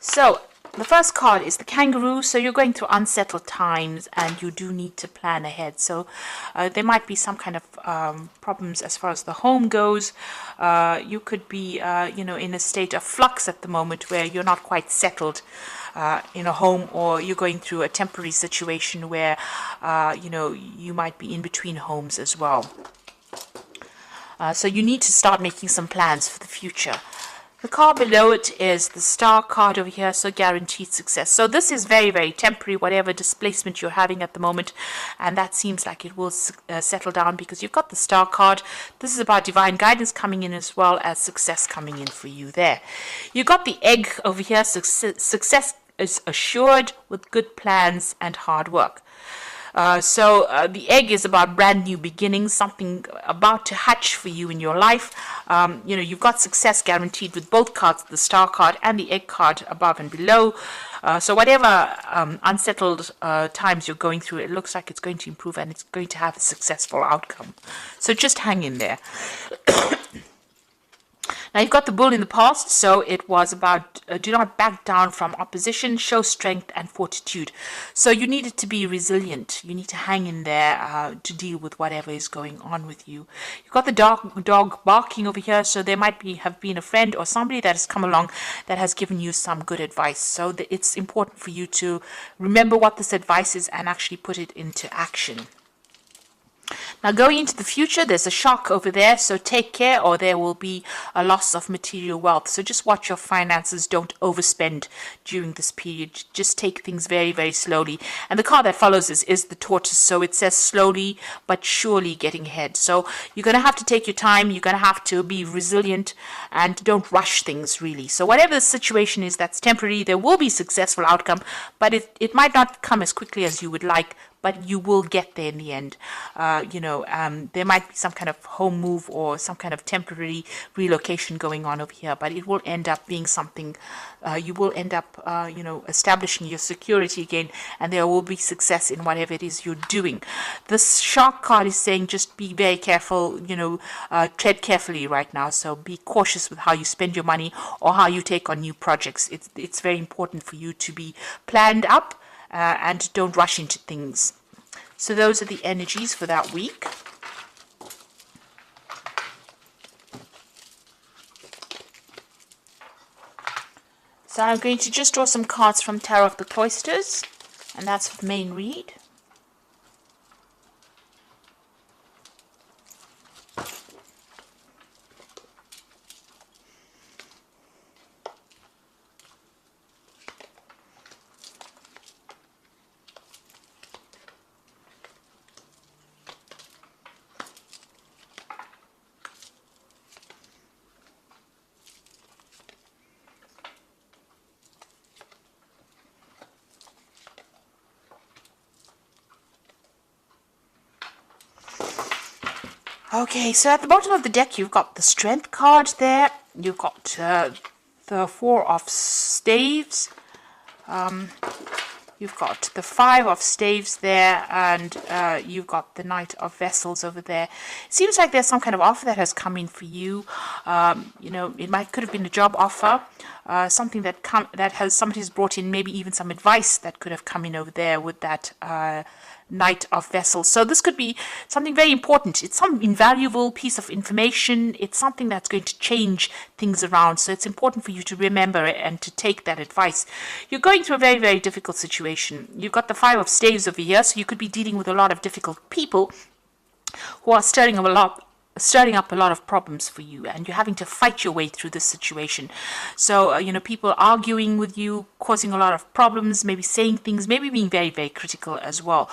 So the first card is the kangaroo. So you're going through unsettled times and you do need to plan ahead. So there might be some kind of problems as far as the home goes. You could be, in a state of flux at the moment where you're not quite settled in a home, or you're going through a temporary situation where, you might be in between homes as well. So you need to start making some plans for the future. The card below it is the star card over here, so guaranteed success. So this is very, very temporary, whatever displacement you're having at the moment, and that seems like it will settle down because you've got the star card. This is about divine guidance coming in as well as success coming in for you there. You've got the egg over here, success is assured with good plans and hard work. So the egg is about brand new beginnings, something about to hatch for you in your life. You've got success guaranteed with both cards, the star card and the egg card above and below. So whatever unsettled times you're going through, it looks like it's going to improve and it's going to have a successful outcome. So just hang in there. Now you've got the bull in the past, so it was about do not back down from opposition, show strength and fortitude. So you needed to be resilient. You need to hang in there to deal with whatever is going on with you. You've got the dog barking over here, so there might have been a friend or somebody that has come along that has given you some good advice. So it's important for you to remember what this advice is and actually put it into action. Now going into the future, there's a shark over there, so take care or there will be a loss of material wealth. So just watch your finances, don't overspend during this period. Just take things very, very slowly. And the card that follows is the tortoise, so it says slowly but surely getting ahead. So you're going to have to take your time, you're going to have to be resilient and don't rush things really. So whatever the situation is that's temporary, there will be successful outcome, but it might not come as quickly as you would like, but you will get there in the end. There might be some kind of home move or some kind of temporary relocation going on over here, but it will end up being something, you will end up, establishing your security again, and there will be success in whatever it is you're doing. This shark card is saying just be very careful, tread carefully right now, so be cautious with how you spend your money or how you take on new projects. It's very important for you to be planned up, and don't rush into things. So those are the energies for that week. So I'm going to just draw some cards from Tarot of the Cloisters, and that's for the main read. Okay, so at the bottom of the deck, you've got the Strength card there. You've got the Four of Staves. You've got the Five of Staves there, and you've got the Knight of Vessels over there. It seems like there's some kind of offer that has come in for you. It could have been a job offer, something that somebody's brought in, maybe even some advice that could have come in over there with that Knight of Vessels. So this could be something very important. It's some invaluable piece of information. It's something that's going to change things around. So it's important for you to remember it and to take that advice. You're going through a very, very difficult situation. You've got the Five of Staves over here, so you could be dealing with a lot of difficult people who are stirring up a lot of problems for you, and you're having to fight your way through this situation. So people arguing with you, causing a lot of problems, maybe saying things, maybe being very, very critical as well.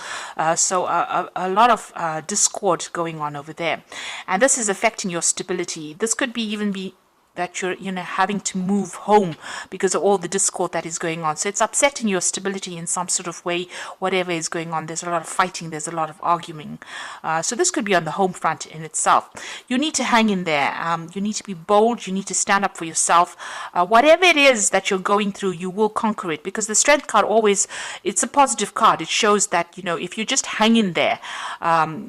So a lot of discord going on over there, and this is affecting your stability. This could even be that you're having to move home because of all the discord that is going on. So it's upsetting your stability in some sort of way, whatever is going on. There's a lot of fighting, there's a lot of arguing. So this could be on the home front in itself. You need to hang in there. You need to be bold. You need to stand up for yourself. Whatever it is that you're going through, you will conquer it, because the Strength card it's a positive card. It shows that, if you just hang in there,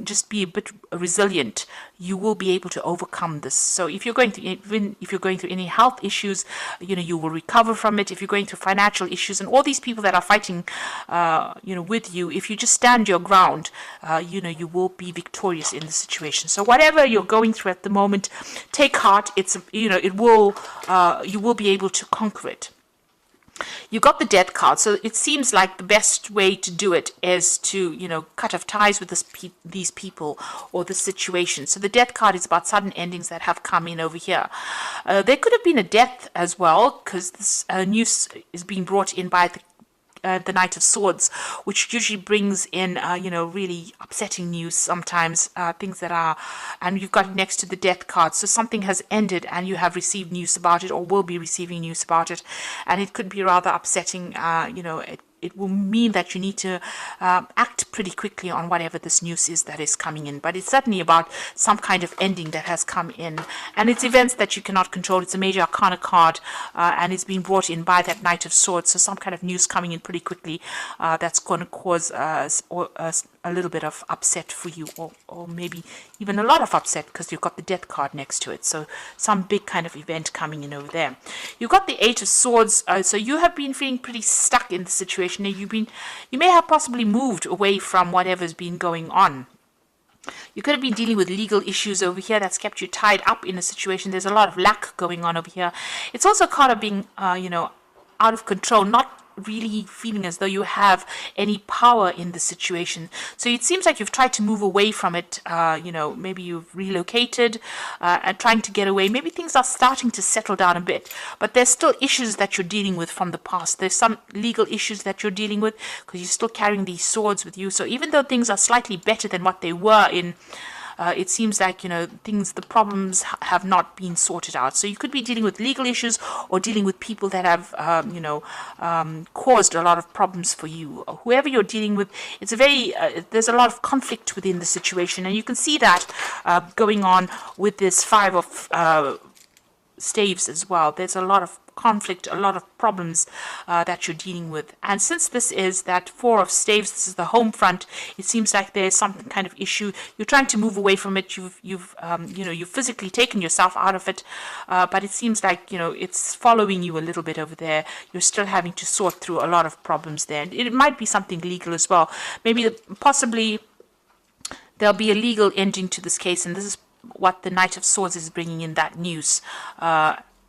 just be a bit resilient, you will be able to overcome this. So if you're going through, even if you're going through any health issues, you will recover from it. If you're going through financial issues, and all these people that are fighting, with you, if you just stand your ground, you will be victorious in the situation. So whatever you're going through at the moment, take heart. It's, it will, you will be able to conquer it. You got the death card, so it seems like the best way to do it is to, cut off ties with these people or the situation. So the death card is about sudden endings that have come in over here. There could have been a death as well, because this news is being brought in by the Knight of Swords, which usually brings in, really upsetting news sometimes, things that are, and you've got it next to the death card. So something has ended and you have received news about it, or will be receiving news about it. And it could be rather upsetting, it will mean that you need to act pretty quickly on whatever this news is that is coming in. But it's certainly about some kind of ending that has come in. And it's events that you cannot control. It's a major arcana card, and it's being brought in by that Knight of Swords. So some kind of news coming in pretty quickly that's going to cause a little bit of upset for you, or maybe even a lot of upset, because you've got the death card next to it. So some big kind of event coming in over there. You've got the Eight of Swords. So you have been feeling pretty stuck in the situation. You may have possibly moved away from whatever's been going on. You could have been dealing with legal issues over here that's kept you tied up in a situation. There's a lot of lack going on over here. It's also a card of being, out of control, not really feeling as though you have any power in the situation. So it seems like you've tried to move away from it. Maybe you've relocated and trying to get away. Maybe things are starting to settle down a bit, but there's still issues that you're dealing with from the past. There's some legal issues that you're dealing with because you're still carrying these swords with you. So even though things are slightly better than what they were in, it seems like, the problems have not been sorted out. So you could be dealing with legal issues or dealing with people that have, caused a lot of problems for you. Whoever you're dealing with, it's there's a lot of conflict within the situation. And you can see that going on with this Five of Staves as well. There's a lot of conflict, a lot of problems that you're dealing with. And since this is that Four of Staves, this is the home front, it seems like there's some kind of issue. You're trying to move away from it. You've physically taken yourself out of it, but it seems like, it's following you a little bit over there. You're still having to sort through a lot of problems there. And it might be something legal as well. Maybe possibly there'll be a legal ending to this case, and this is what the Knight of Swords is bringing in, that news.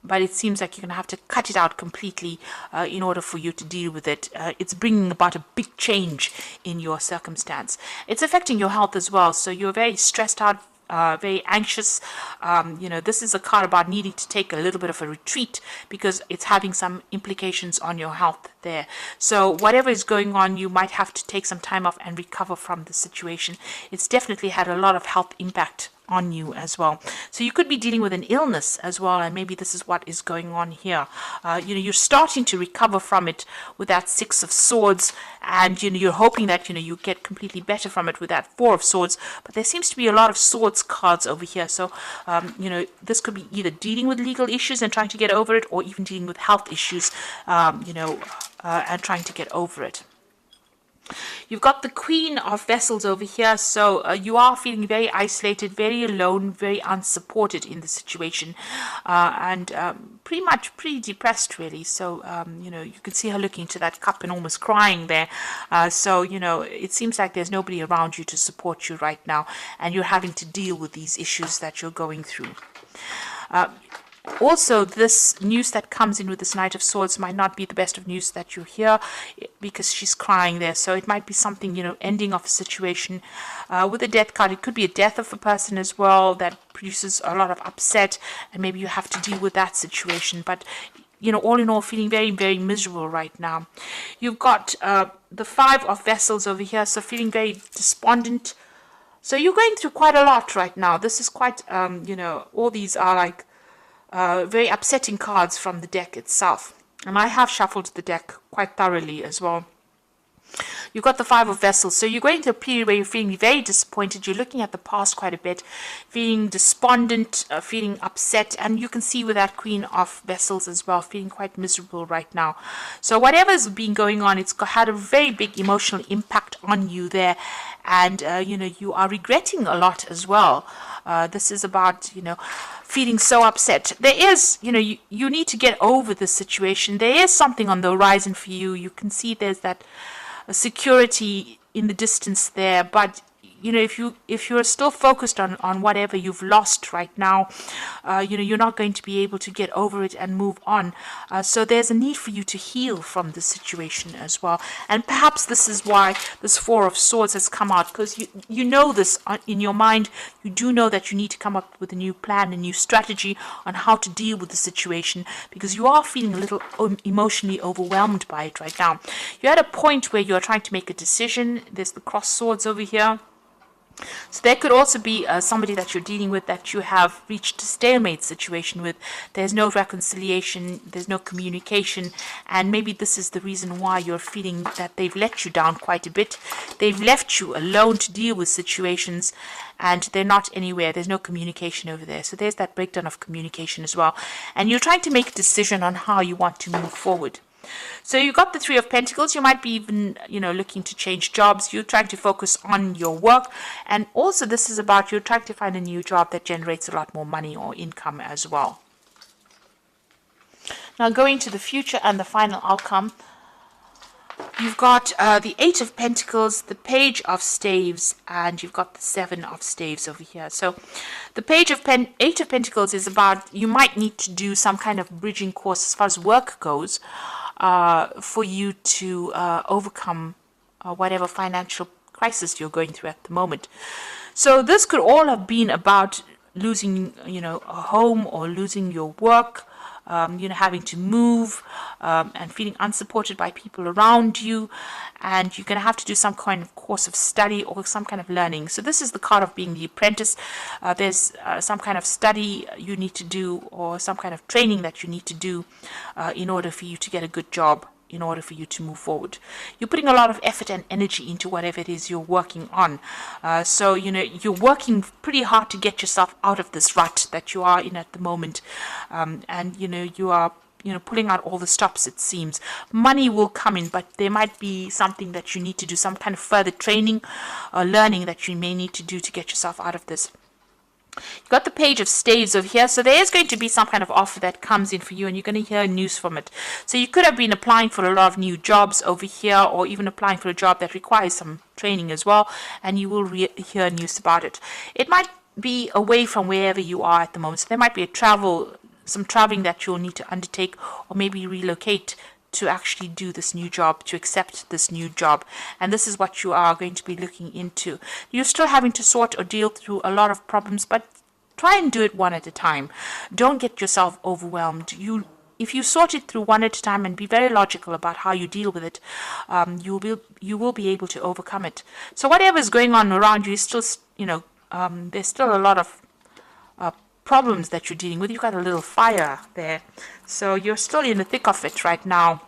But it seems like you're going to have to cut it out completely in order for you to deal with it. It's bringing about a big change in your circumstance. It's affecting your health as well. So you're very stressed out, very anxious. This is a card about needing to take a little bit of a retreat because it's having some implications on your health there. So whatever is going on, you might have to take some time off and recover from the situation. It's definitely had a lot of health impact on you as well. So you could be dealing with an illness as well, and maybe this is what is going on here. You're starting to recover from it with that Six of Swords, and you're hoping that you get completely better from it with that Four of Swords. But there seems to be a lot of swords cards over here. So this could be either dealing with legal issues and trying to get over it, or even dealing with health issues, and trying to get over it. You've got the Queen of Vessels over here, so you are feeling very isolated, very alone, very unsupported in the situation, and pretty depressed, really. So, you can see her looking into that cup and almost crying there. So, it seems like there's nobody around you to support you right now, and you're having to deal with these issues that you're going through. Also, this news that comes in with this Knight of Swords might not be the best of news that you hear, because she's crying there. So it might be something, ending of a situation. With the death card, it could be a death of a person as well that produces a lot of upset, and maybe you have to deal with that situation. But all in all, feeling very, very miserable right now. You've got the Five of Vessels over here, so feeling very despondent. So you're going through quite a lot right now. This is quite, all these are like very upsetting cards from the deck itself. And I have shuffled the deck quite thoroughly as well. You've got the Five of Vessels. So you're going through a period where you're feeling very disappointed. You're looking at the past quite a bit, feeling despondent, feeling upset. And you can see with that Queen of Vessels as well, feeling quite miserable right now. So whatever's been going on, it's had a very big emotional impact on you there. And, you are regretting a lot as well. This is about, feeling so upset. There is, you need to get over this situation. There is something on the horizon for you. You can see there's that security in the distance there, but if you're still focused on whatever you've lost right now, you're not going to be able to get over it and move on. So there's a need for you to heal from the situation as well. And perhaps this is why this Four of Swords has come out, because you know this in your mind. You do know that you need to come up with a new plan, a new strategy on how to deal with the situation, because you are feeling a little emotionally overwhelmed by it right now. You're at a point where you're trying to make a decision. There's the cross swords over here. So there could also be somebody that you're dealing with that you have reached a stalemate situation with. There's no reconciliation, there's no communication, and maybe this is the reason why you're feeling that they've let you down quite a bit. They've left you alone to deal with situations, and they're not anywhere. There's no communication over there. So there's that breakdown of communication as well. And you're trying to make a decision on how you want to move forward. So you got the Three of Pentacles. You might be even, looking to change jobs. You're trying to focus on your work. And also this is about you're trying to find a new job that generates a lot more money or income as well. Now going to the future and the final outcome. You've got the Eight of Pentacles, the Page of Staves, and you've got the Seven of Staves over here. So the Eight of Pentacles is about you might need to do some kind of bridging course as far as work goes, for you to overcome whatever financial crisis you're going through at the moment. So this could all have been about losing, a home, or losing your work, having to move, and feeling unsupported by people around you, and you're going to have to do some kind of course of study or some kind of learning. So this is the card of being the apprentice. There's some kind of study you need to do, or some kind of training that you need to do in order for you to get a good job, in order for you to move forward. You're putting a lot of effort and energy into whatever it is you're working on. So, you're working pretty hard to get yourself out of this rut that you are in at the moment. And, you are, pulling out all the stops, it seems. Money will come in, but there might be something that you need to do, some kind of further training or learning that you may need to do to get yourself out of this. You've got the Page of Staves over here, so there is going to be some kind of offer that comes in for you, and you're going to hear news from it. So you could have been applying for a lot of new jobs over here, or even applying for a job that requires some training as well, and you will hear news about it. It might be away from wherever you are at the moment, so there might be some traveling that you'll need to undertake, or maybe relocate to actually do this new job, to accept this new job. And this is what you are going to be looking into. You're still having to sort or deal through a lot of problems, but try and do it one at a time. Don't get yourself overwhelmed. If you sort it through one at a time and be very logical about how you deal with it, you will be able to overcome it. So whatever is going on around you is still, there's still a lot of problems that you're dealing with. You've got a little fire there, so you're still in the thick of it right now.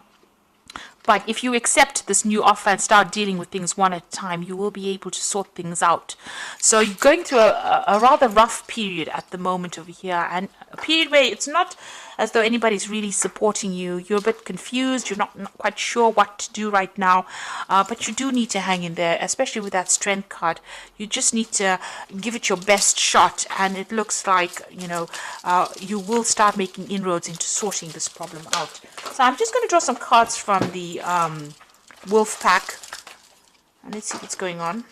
But if you accept this new offer and start dealing with things one at a time, you will be able to sort things out. So you're going through a rather rough period at the moment over here, and a period where it's not as though anybody's really supporting you. You're a bit confused. You're not quite sure what to do right now, but you do need to hang in there, especially with that Strength card. You just need to give it your best shot, and it looks like, you will start making inroads into sorting this problem out. So I'm just going to draw some cards from the Wolf Pack, and let's see what's going on.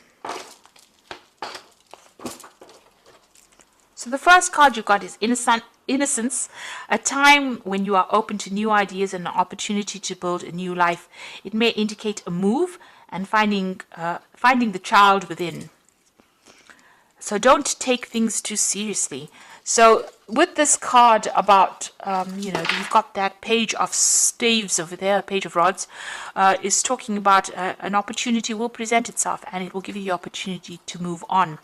So the first card you got is Innocence, a time when you are open to new ideas and an opportunity to build a new life. It may indicate a move and finding the child within. So don't take things too seriously. So with this card about, you've got that Page of Staves over there, Page of Rods, is talking about an opportunity will present itself, and it will give you the opportunity to move on.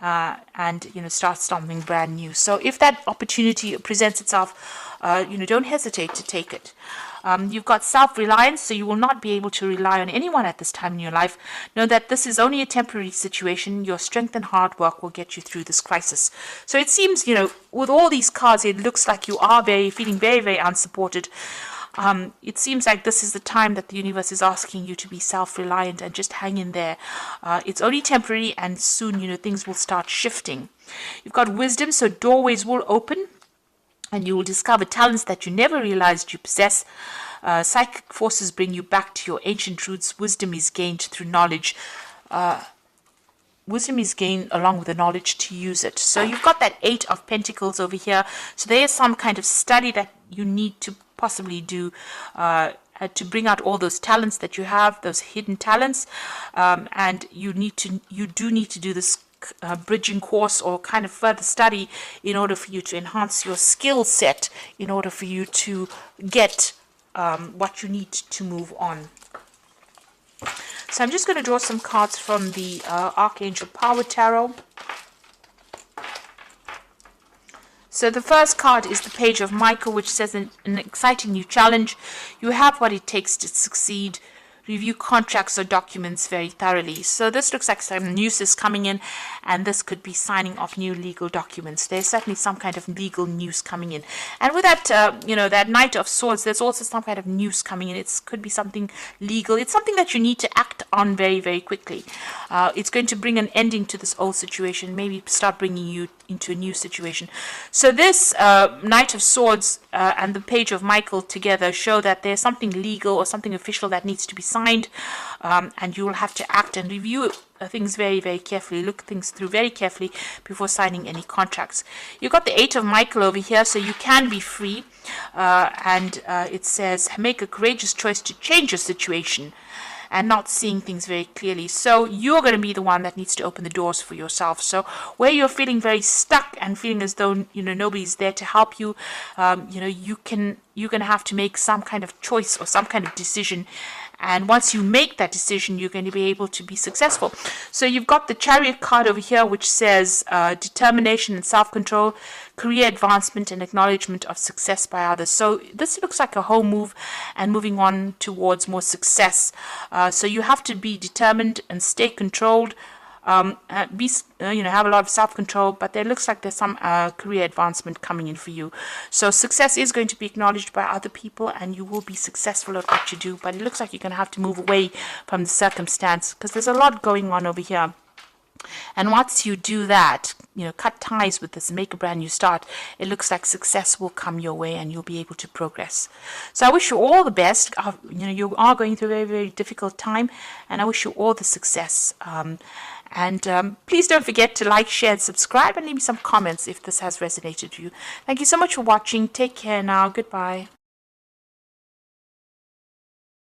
And start something brand new. So if that opportunity presents itself, don't hesitate to take it. You've got self-reliance, so you will not be able to rely on anyone at this time in your life. Know that this is only a temporary situation. Your strength and hard work will get you through this crisis. So it seems, with all these cards, it looks like you are feeling very, very unsupported. It seems like this is the time that the universe is asking you to be self-reliant and just hang in there. It's only temporary, and soon, things will start shifting. You've got wisdom, so doorways will open and you will discover talents that you never realized you possess. Psychic forces bring you back to your ancient roots. Wisdom is gained through knowledge. Wisdom is gained along with the knowledge to use it. So you've got that 8 of Pentacles over here. So there is some kind of study that you need to possibly do to bring out all those talents that you have, those hidden talents. And you do need to do this bridging course or kind of further study in order for you to enhance your skill set, in order for you to get what you need to move on. So I'm just going to draw some cards from the Archangel Power Tarot. So the first card is the Page of Michael, which says an exciting new challenge. You have what it takes to succeed. Review contracts or documents very thoroughly. So this looks like some news is coming in, and this could be signing off new legal documents. There's certainly some kind of legal news coming in. And with that, that Knight of Swords, there's also some kind of news coming in. It could be something legal. It's something that you need to act on very, very quickly. It's going to bring an ending to this old situation, maybe start bringing you into a new situation. So this Knight of Swords and the Page of Michael together show that there's something legal or something official that needs to be signed, and you will have to act and review things very, very carefully. Look things through very carefully before signing any contracts. You've got the 8 of Michael over here, so you can be free, and it says make a courageous choice to change your situation and not seeing things very clearly. So you're going to be the one that needs to open the doors for yourself. So where you're feeling very stuck and feeling as though nobody's there to help you, you're going to have to make some kind of choice or some kind of decision. And once you make that decision, you're going to be able to be successful. So you've got the Chariot card over here, which says determination and self-control, career advancement and acknowledgement of success by others. So this looks like a whole move and moving on towards more success. So you have to be determined and stay controlled. Have a lot of self-control, but there looks like there's some career advancement coming in for you. So success is going to be acknowledged by other people, and you will be successful at what you do, but it looks like you're going to have to move away from the circumstance because there's a lot going on over here. And once you do that, cut ties with this, make a brand new start, it looks like success will come your way and you'll be able to progress. So I wish you all the best. You are going through a very, very difficult time, and I wish you all the success. Please don't forget to like, share, and subscribe, and leave me some comments if this has resonated with you. Thank you so much for watching. Take care now. Goodbye.